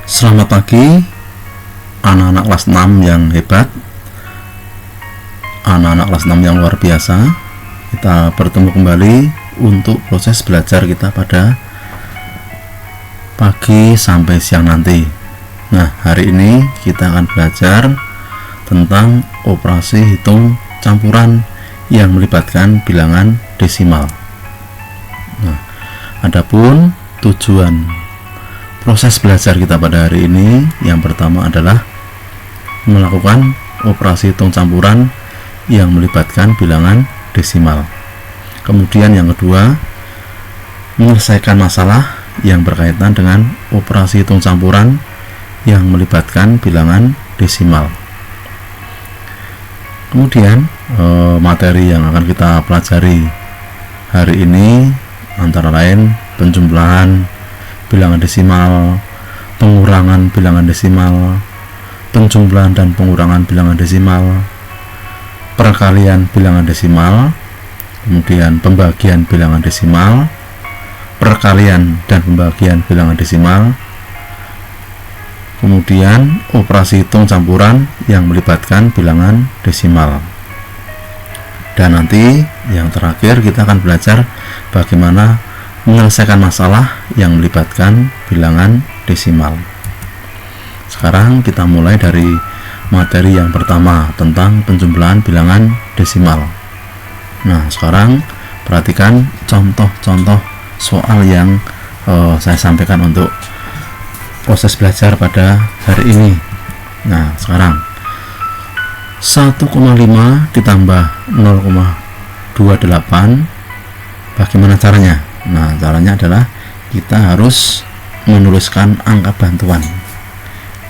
Selamat pagi anak-anak kelas 6 yang hebat, anak-anak kelas 6 yang luar biasa. Kita bertemu kembali untuk proses belajar kita pada pagi sampai siang nanti. Nah, hari ini kita akan belajar tentang operasi hitung campuran yang melibatkan bilangan desimal. Nah, adapun tujuan proses belajar kita pada hari ini, yang pertama adalah melakukan operasi hitung campuran yang melibatkan bilangan desimal. Kemudian yang kedua, menyelesaikan masalah yang berkaitan dengan operasi hitung campuran yang melibatkan bilangan desimal. Kemudian materi yang akan kita pelajari hari ini antara lain penjumlahan bilangan desimal, pengurangan bilangan desimal, penjumlahan dan pengurangan bilangan desimal, perkalian bilangan desimal, kemudian pembagian bilangan desimal, perkalian dan pembagian bilangan desimal, kemudian operasi hitung campuran yang melibatkan bilangan desimal. Dan nanti yang terakhir kita akan belajar bagaimana menyelesaikan masalah yang melibatkan bilangan desimal. Sekarang kita mulai dari materi yang pertama tentang penjumlahan bilangan desimal. Nah, sekarang perhatikan contoh-contoh soal yang saya sampaikan untuk proses belajar pada hari ini. Nah, sekarang 1,5 ditambah 0,28, bagaimana caranya? Nah, caranya adalah kita harus menuliskan angka bantuan.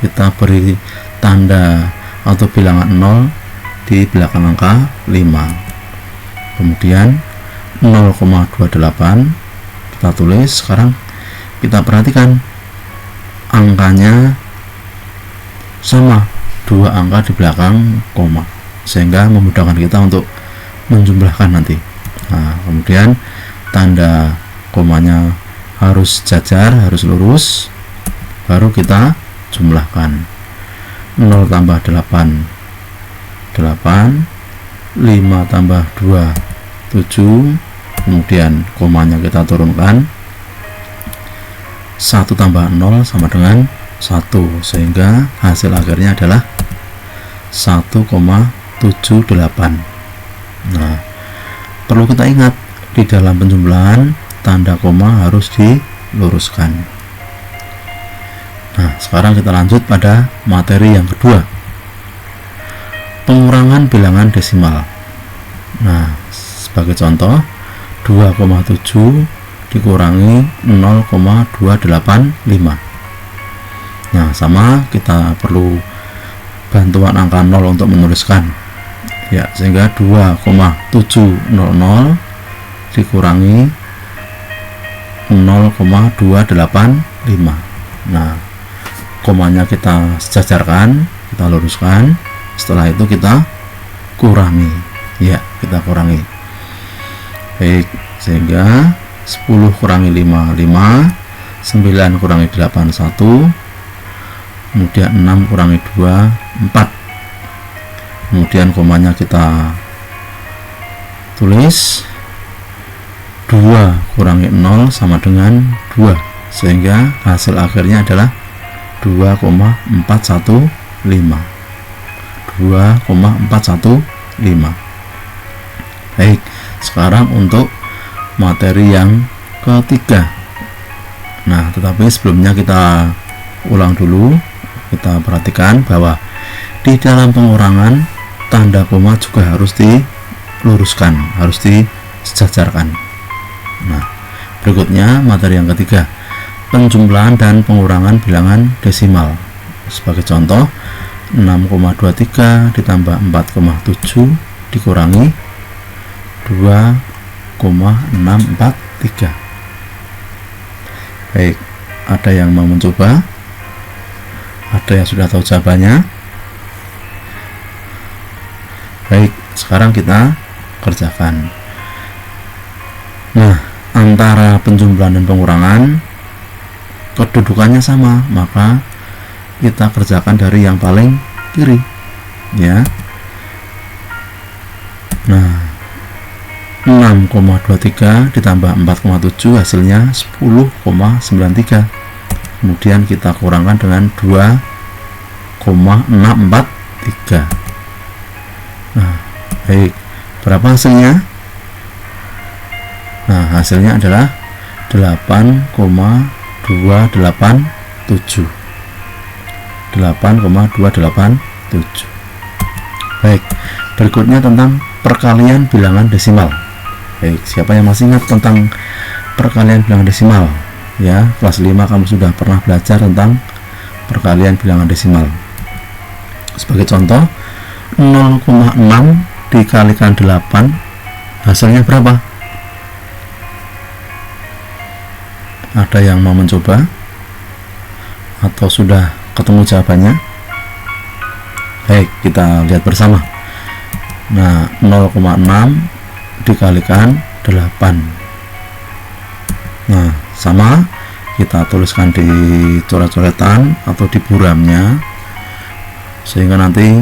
Kita beri tanda atau bilangan 0 di belakang angka 5. Kemudian 0,28 kita tulis. Sekarang kita perhatikan angkanya sama, dua angka di belakang koma, sehingga memudahkan kita untuk menjumlahkan nanti. Nah, kemudian tanda komanya harus jajar, harus lurus, baru kita jumlahkan. 0 tambah 8 8, 5 tambah 2 7, kemudian komanya kita turunkan, 1 tambah 0 sama dengan 1, sehingga hasil akhirnya adalah 1,78. Nah, perlu kita ingat, di dalam penjumlahan tanda koma harus diluruskan. Nah, sekarang kita lanjut pada materi yang kedua, pengurangan bilangan desimal. Nah, sebagai contoh 2,7 dikurangi 0,285. Nah, sama, kita perlu bantuan angka 0 untuk menuliskan ya, sehingga 2,700 dikurangi 0,285. Nah, komanya kita sejajarkan, kita luruskan. Setelah itu kita kurangi ya, kita kurangi. Baik, sehingga 10 kurangi 5 5, 9 kurangi 8 1, kemudian 6 kurangi 2 4. Kemudian komanya kita tulis, 2 kurangi 0 sama dengan 2, sehingga hasil akhirnya adalah 2,415. 2,415. Baik, sekarang untuk materi yang ketiga. Nah, tetapi sebelumnya kita ulang dulu. Kita perhatikan bahwa di dalam pengurangan tanda koma juga harus diluruskan, harus disejajarkan. Nah, berikutnya materi yang ketiga, penjumlahan dan pengurangan bilangan desimal. Sebagai contoh, 6,23 ditambah 4,7 dikurangi 2,643. Baik, ada yang mau mencoba? Ada yang sudah tahu jawabannya? Baik, sekarang kita kerjakan. Nah, antara penjumlahan dan pengurangan kedudukannya sama, maka kita kerjakan dari yang paling kiri ya. Nah, 6,23 ditambah 4,7 hasilnya 10,93. Kemudian kita kurangkan dengan 2,643. Nah, baik, berapa hasilnya? Nah, hasilnya adalah 8,287. 8,287. Baik, berikutnya tentang perkalian bilangan desimal. Baik, siapa yang masih ingat tentang perkalian bilangan desimal? Ya, kelas 5 kamu sudah pernah belajar tentang perkalian bilangan desimal. Sebagai contoh, 0,6 dikalikan 8 hasilnya berapa? Ada yang mau mencoba? Atau sudah ketemu jawabannya? Baik, kita lihat bersama. Nah, 0,6 dikalikan 8. Nah, sama, kita tuliskan di coret-coretan atau di buramnya sehingga nanti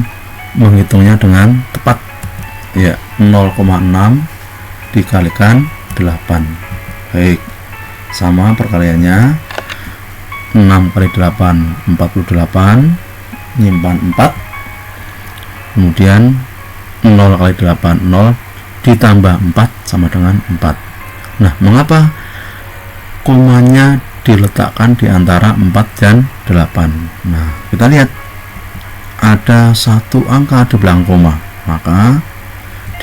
menghitungnya dengan tepat. Ya, 0,6 dikalikan 8. Baik, sama perkaliannya. 6 kali 8 48, nyimpan 4, kemudian 0 kali 8 0 ditambah 4 sama dengan 4. Nah, mengapa komanya diletakkan di antara 4 dan 8? Nah, kita lihat ada satu angka di belakang koma, maka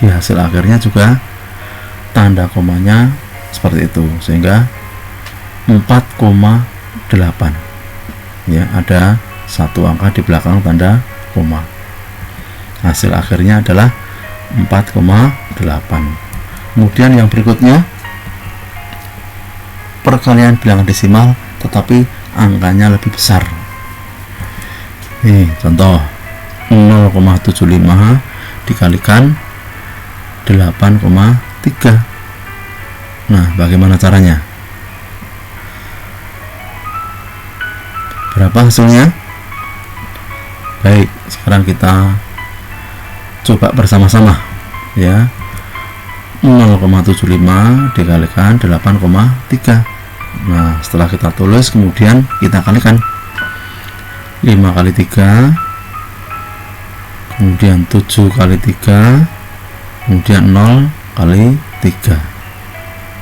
di hasil akhirnya juga tanda komanya seperti itu, sehingga 4,8 ya, ada satu angka di belakang tanda koma. Hasil akhirnya adalah 4,8. Kemudian yang berikutnya perkalian bilangan desimal tetapi angkanya lebih besar. Nih, contoh 0,75 dikalikan 8,3. Nah, bagaimana caranya? Berapa hasilnya? Baik, sekarang kita coba bersama-sama ya. 0,75 dikalikan 8,3. Nah, setelah kita tulis kemudian kita kalikan 5 kali 3, kemudian 7 kali 3, kemudian 0 kali 3.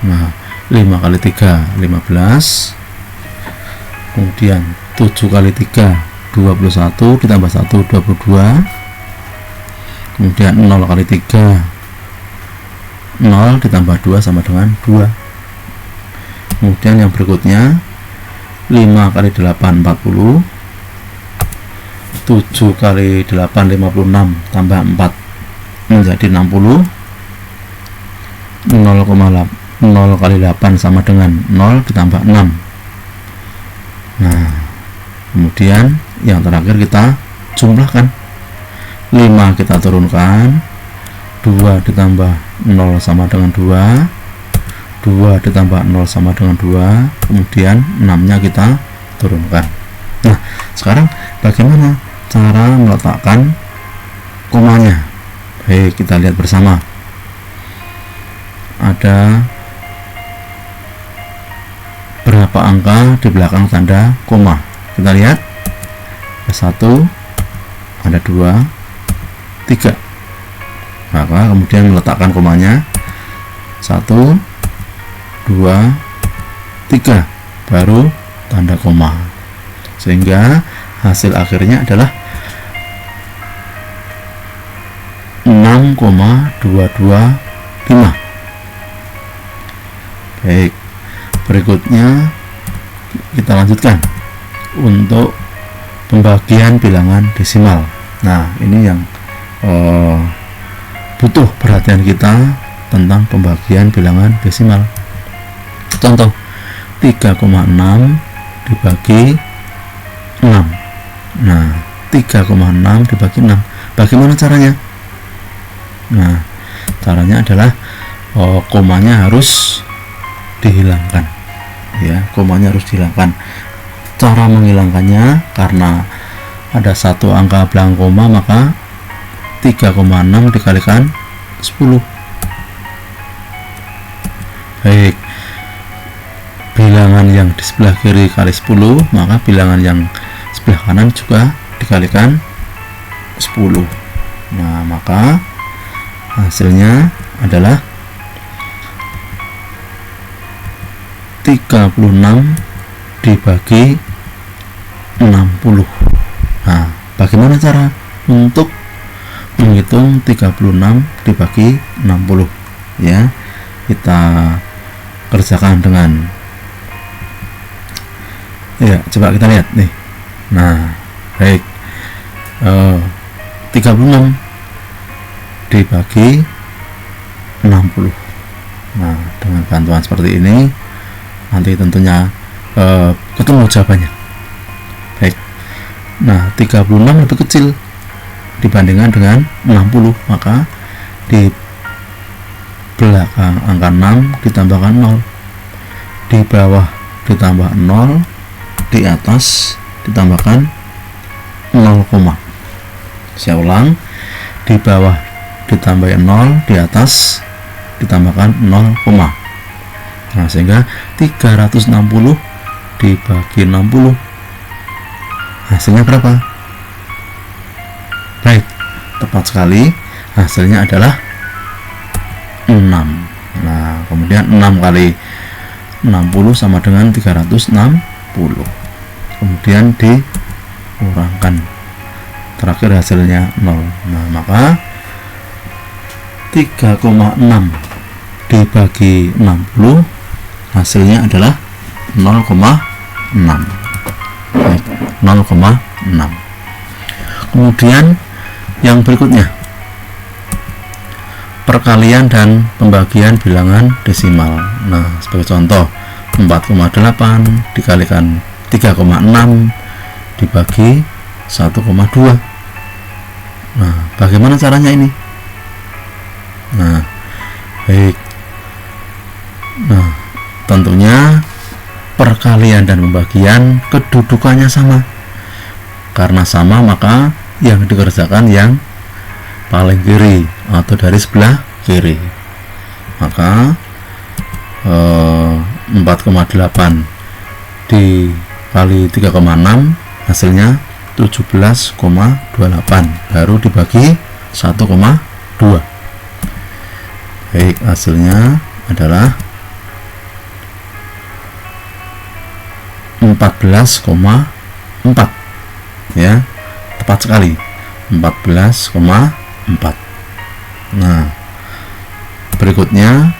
Nah, 5 kali 3 15, kemudian 7 kali 3 21 ditambah 1 22, kemudian 0 kali 3 0 ditambah 2 sama dengan 2. Kemudian yang berikutnya 5 kali 8 40, 7 kali 8 56 tambah 4 menjadi 60, 0 kali 8 sama dengan 0 ditambah 6. Nah, kemudian yang terakhir kita jumlahkan. 5 kita turunkan, 2 ditambah 0 sama dengan 2, 2 ditambah 0 sama dengan 2, kemudian 6 nya kita turunkan. Nah, sekarang bagaimana cara meletakkan komanya? Baik, kita lihat bersama. Ada berapa angka di belakang tanda koma? Kita lihat. Ada 1, ada 2, 3. Maka kemudian meletakkan komanya 1, 2, 3, baru tanda koma, sehingga hasil akhirnya adalah 6,225. Baik, berikutnya kita lanjutkan untuk pembagian bilangan desimal. Nah, ini yang butuh perhatian kita tentang pembagian bilangan desimal. Contoh 3,6 dibagi 6. Nah, 3,6 dibagi 6. Bagaimana caranya? Nah, caranya adalah komanya harus dihilangkan. Ya, komanya harus dihilangkan. Cara menghilangkannya karena ada satu angka belakang koma, maka 3,6 dikalikan 10. Baik, bilangan yang di sebelah kiri kali 10, maka bilangan yang sebelah kanan juga dikalikan 10. Nah, maka hasilnya adalah 36 dibagi 60. Nah, bagaimana cara untuk menghitung 36 dibagi 60? Ya, kita kerjakan dengan, ya, coba kita lihat nih. Nah, baik, 36 dibagi 60. Nah, dengan bantuan seperti ini nanti tentunya ketemu jawabannya. Baik, nah 36 lebih kecil dibandingkan dengan 60, maka di belakang angka 6 ditambahkan 0, di bawah ditambah 0, di atas ditambahkan 0, saya ulang, di bawah ditambah 0, di atas ditambahkan 0, nah sehingga 360 dibagi 60 hasilnya berapa? Baik, tepat sekali, hasilnya adalah 6. Nah, kemudian 6 kali 60 sama dengan 360, kemudian dikurangkan, terakhir hasilnya 0. Nah, maka 3,6 dibagi 60 hasilnya adalah 0,6. 0,6. Kemudian yang berikutnya, perkalian dan pembagian bilangan desimal. Nah, sebagai contoh, 4,8 dikalikan 3,6 dibagi 1,2. Nah, bagaimana caranya ini? Nah, baik. Nah, tentunya perkalian dan pembagian kedudukannya sama. Karena sama, maka yang dikerjakan yang paling kiri atau dari sebelah kiri. Maka 4,8 dikali 3,6 hasilnya 17,28, baru dibagi 1,2. Baik, hasilnya adalah 14,4. Ya, tepat sekali, 14,4. Nah, berikutnya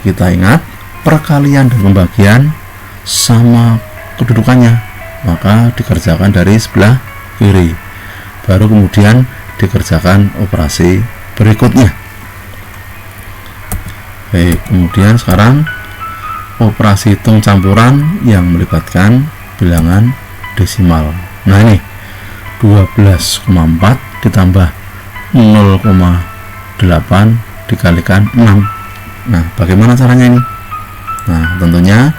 kita ingat perkalian dan pembagian sama kedudukannya, maka dikerjakan dari sebelah kiri, baru kemudian dikerjakan operasi berikutnya. Baik, kemudian sekarang operasi hitung campuran yang melibatkan bilangan desimal. Nah, ini 12,4 ditambah 0,8 dikalikan 6. Nah, bagaimana caranya ini? Nah, tentunya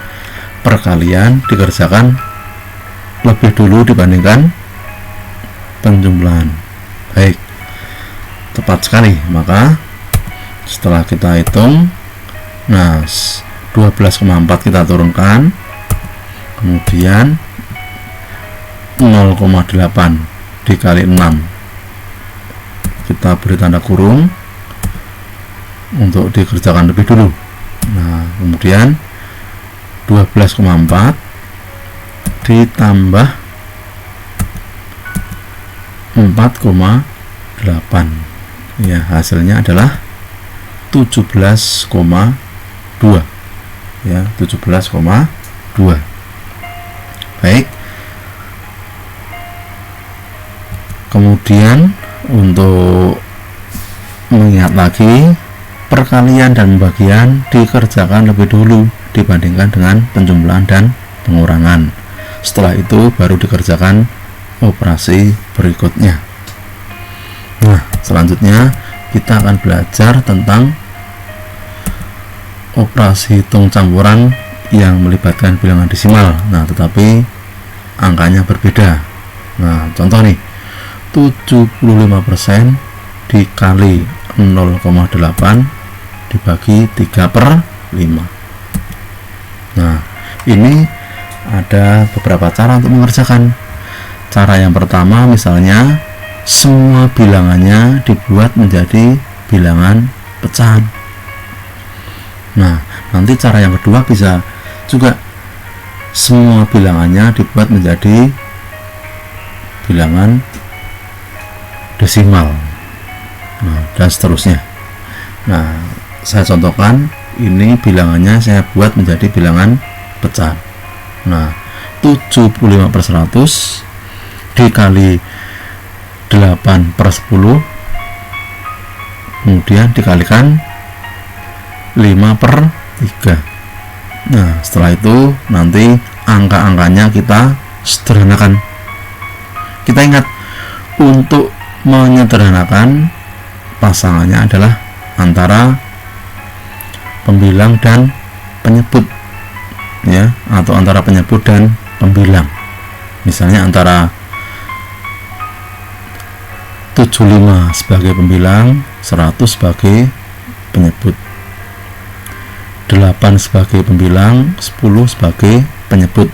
perkalian dikerjakan lebih dulu dibandingkan penjumlahan. Baik, tepat sekali. Maka setelah kita hitung, nah 12,4 kita turunkan, kemudian 0,8 dikali 6 kita beri tanda kurung untuk dikerjakan lebih dulu. Nah, kemudian 12,4 ditambah 4,8, ya, hasilnya adalah 17,2, ya, 17,2. Baik, kemudian untuk mengingat lagi, perkalian dan pembagian dikerjakan lebih dulu dibandingkan dengan penjumlahan dan pengurangan. Setelah itu baru dikerjakan operasi berikutnya. Nah, selanjutnya kita akan belajar tentang operasi hitung campuran yang melibatkan bilangan desimal. Nah, tetapi angkanya berbeda. Nah, contoh nih, 75% dikali 0,8 dibagi 3/5. Nah, ini ada beberapa cara untuk mengerjakan. Cara yang pertama, misalnya semua bilangannya dibuat menjadi bilangan pecahan. Nah, nanti cara yang kedua bisa juga semua bilangannya dibuat menjadi bilangan desimal. Nah, dan seterusnya. Nah, saya contohkan, ini bilangannya saya buat menjadi bilangan pecahan. Nah, 75/100 dikali 8/10, kemudian dikalikan 5/3. Nah, setelah itu nanti angka-angkanya kita sederhanakan. Kita ingat, untuk menyederhanakan pasangannya adalah antara pembilang dan penyebut, ya, atau antara penyebut dan pembilang. Misalnya antara 75 sebagai pembilang, 100 sebagai penyebut, 8 sebagai pembilang, 10 sebagai penyebut,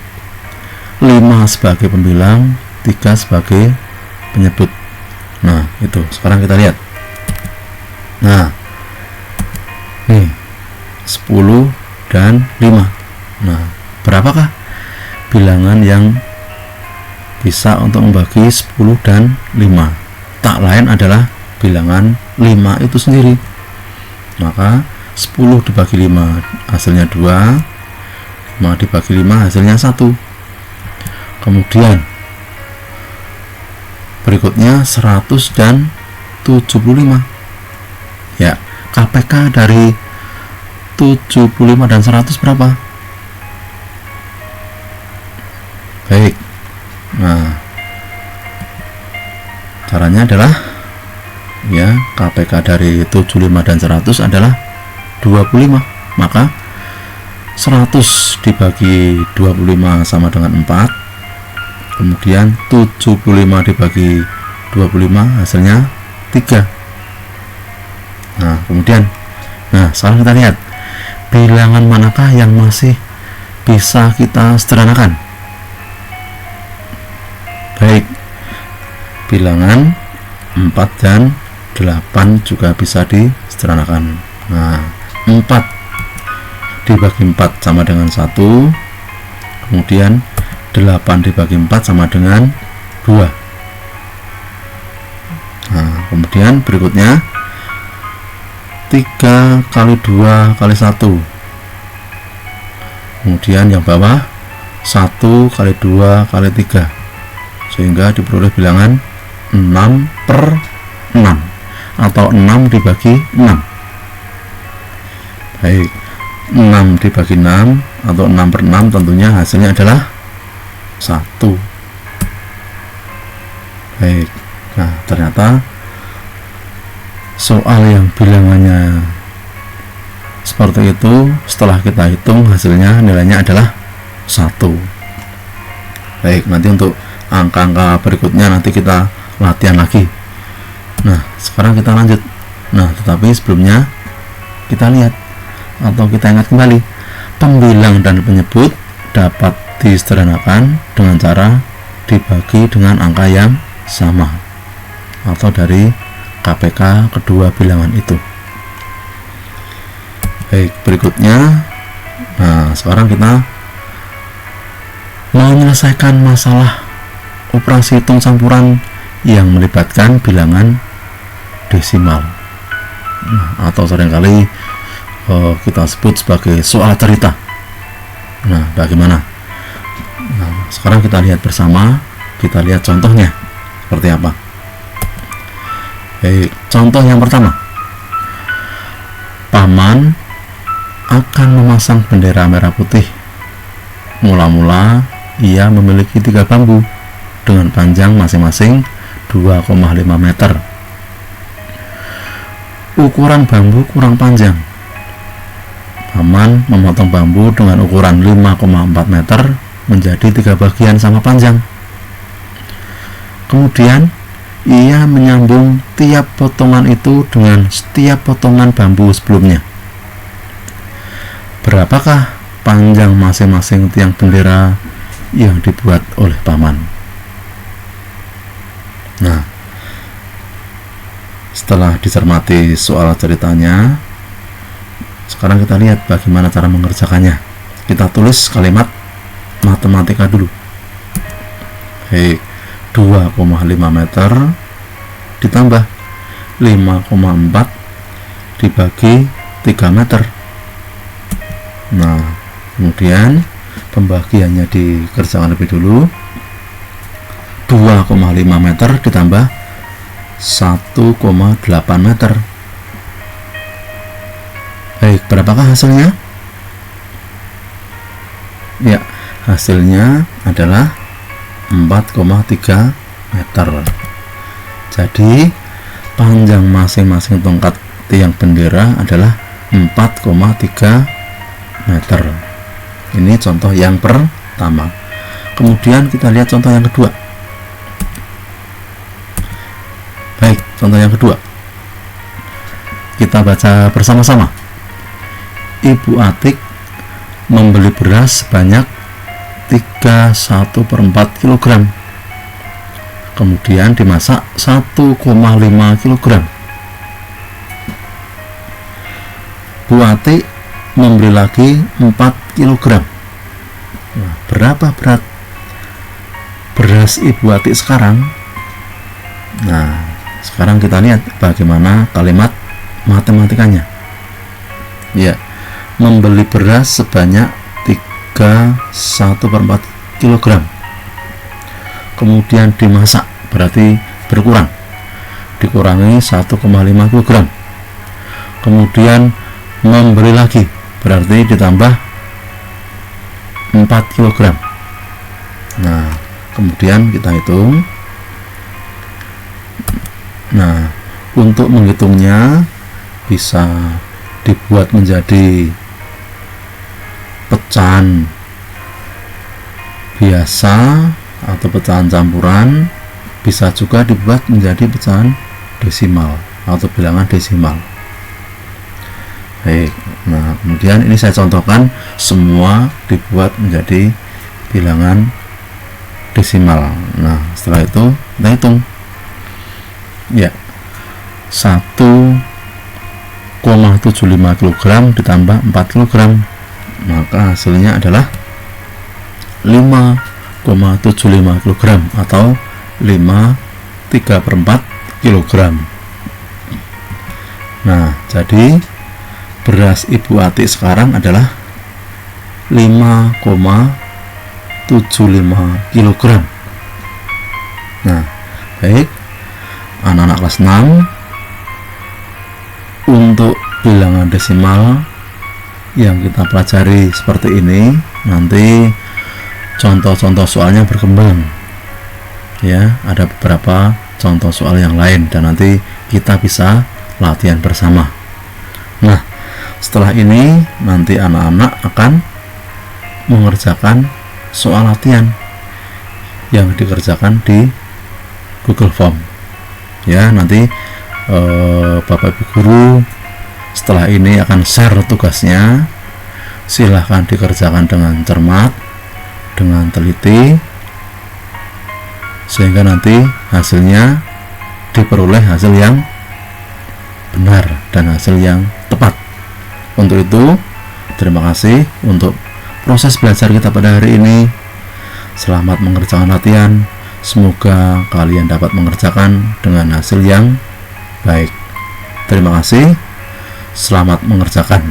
5 sebagai pembilang, 3 sebagai penyebut. Nah, itu sekarang kita lihat. Nah, nih 10 dan 5. Nah, berapakah bilangan yang bisa untuk membagi 10 dan 5? Tak lain adalah bilangan 5 itu sendiri. Maka 10 dibagi 5 hasilnya 2, 5 dibagi 5 hasilnya 1. Kemudian berikutnya 100 dan 75. Ya, KPK dari 75 dan 100 berapa? Baik. Nah, caranya adalah, ya, KPK dari 75 dan 100 adalah 25. Maka 100 dibagi 25 sama dengan 4. Kemudian 75 dibagi 25 hasilnya 3. Nah, kemudian, sekarang kita lihat bilangan manakah yang masih bisa kita sederhanakan. Baik, bilangan 4 dan 8 juga bisa disederhanakan. Nah, 4 dibagi 4 sama dengan 1. Kemudian 8 dibagi 4 sama dengan 2. Nah, kemudian berikutnya 3 kali 2 kali 1. Kemudian yang bawah 1 kali 2 kali 3, sehingga diperoleh bilangan 6/6 atau 6 dibagi 6. Baik, 6 dibagi 6 atau 6/6 tentunya hasilnya adalah 1. Baik, nah ternyata soal yang bilangannya seperti itu, setelah kita hitung hasilnya nilainya adalah 1. Baik, nanti untuk angka-angka berikutnya nanti kita latihan lagi. Nah, sekarang kita lanjut. Nah, tetapi sebelumnya kita lihat atau kita ingat kembali, pembilang dan penyebut dapat disederhanakan dengan cara dibagi dengan angka yang sama atau dari KPK kedua bilangan itu. Baik, berikutnya, nah sekarang kita menyelesaikan masalah operasi hitung campuran yang melibatkan bilangan desimal, atau seringkali kita sebut sebagai soal cerita. Nah, bagaimana? Nah, sekarang kita lihat bersama, kita lihat contohnya seperti apa. Baik, contoh yang pertama, paman akan memasang bendera merah putih. Mula-mula ia memiliki 3 bambu dengan panjang masing-masing 2,5 meter. Ukuran bambu kurang panjang. Paman memotong bambu dengan ukuran 5,4 meter menjadi 3 bagian sama panjang. Kemudian ia menyambung tiap potongan itu dengan setiap potongan bambu sebelumnya. Berapakah panjang masing-masing tiang bendera yang dibuat oleh paman? Nah, setelah dicermati soal ceritanya, sekarang kita lihat bagaimana cara mengerjakannya. Kita tulis kalimat matematika dulu. Baik, 2,5 meter ditambah 5,4 dibagi 3 meter. Nah, kemudian pembagiannya dikerjakan lebih dulu. 2,5 meter ditambah 1,8 meter. Baik, berapakah hasilnya? Ya, hasilnya adalah 4,3 meter. Jadi panjang masing-masing tongkat tiang bendera adalah 4,3 meter. Ini contoh yang pertama. Kemudian kita lihat contoh yang kedua. Baik, contoh yang kedua kita baca bersama-sama. Ibu Atik membeli beras sebanyak 3,1/4 kg, kemudian dimasak 1,5 kg. Bu Atik membeli lagi 4 kg. Nah, berapa berat beras Ibu Atik sekarang? Nah, sekarang kita lihat bagaimana kalimat matematikanya. Ya, membeli beras sebanyak 3,1/4 kg, kemudian dimasak berarti berkurang, dikurangi 1,5 kg, kemudian membeli lagi berarti ditambah 4 kg. Nah, kemudian kita hitung. Nah, untuk menghitungnya bisa dibuat menjadi pecahan biasa atau pecahan campuran, bisa juga dibuat menjadi pecahan desimal atau bilangan desimal. Baik, nah kemudian ini saya contohkan semua dibuat menjadi bilangan desimal. Nah, setelah itu kita hitung. Ya, 1,75 kg ditambah 4 kg, maka hasilnya adalah 5,75 kg atau 5,3/4 kg. Nah, jadi beras Ibu Atik sekarang adalah 5,75 kg. Nah, baik, anak-anak kelas 6, untuk bilangan desimal yang kita pelajari seperti ini, nanti contoh-contoh soalnya berkembang ya, ada beberapa contoh soal yang lain dan nanti kita bisa latihan bersama. Nah, setelah ini nanti anak-anak akan mengerjakan soal latihan yang dikerjakan di Google Form ya. Nanti Bapak Ibu guru setelah ini akan share tugasnya, silahkan dikerjakan dengan cermat, dengan teliti, sehingga nanti hasilnya diperoleh hasil yang benar dan hasil yang tepat. Untuk itu, terima kasih untuk proses belajar kita pada hari ini. Selamat mengerjakan latihan, semoga kalian dapat mengerjakan dengan hasil yang baik. Terima kasih, selamat mengerjakan.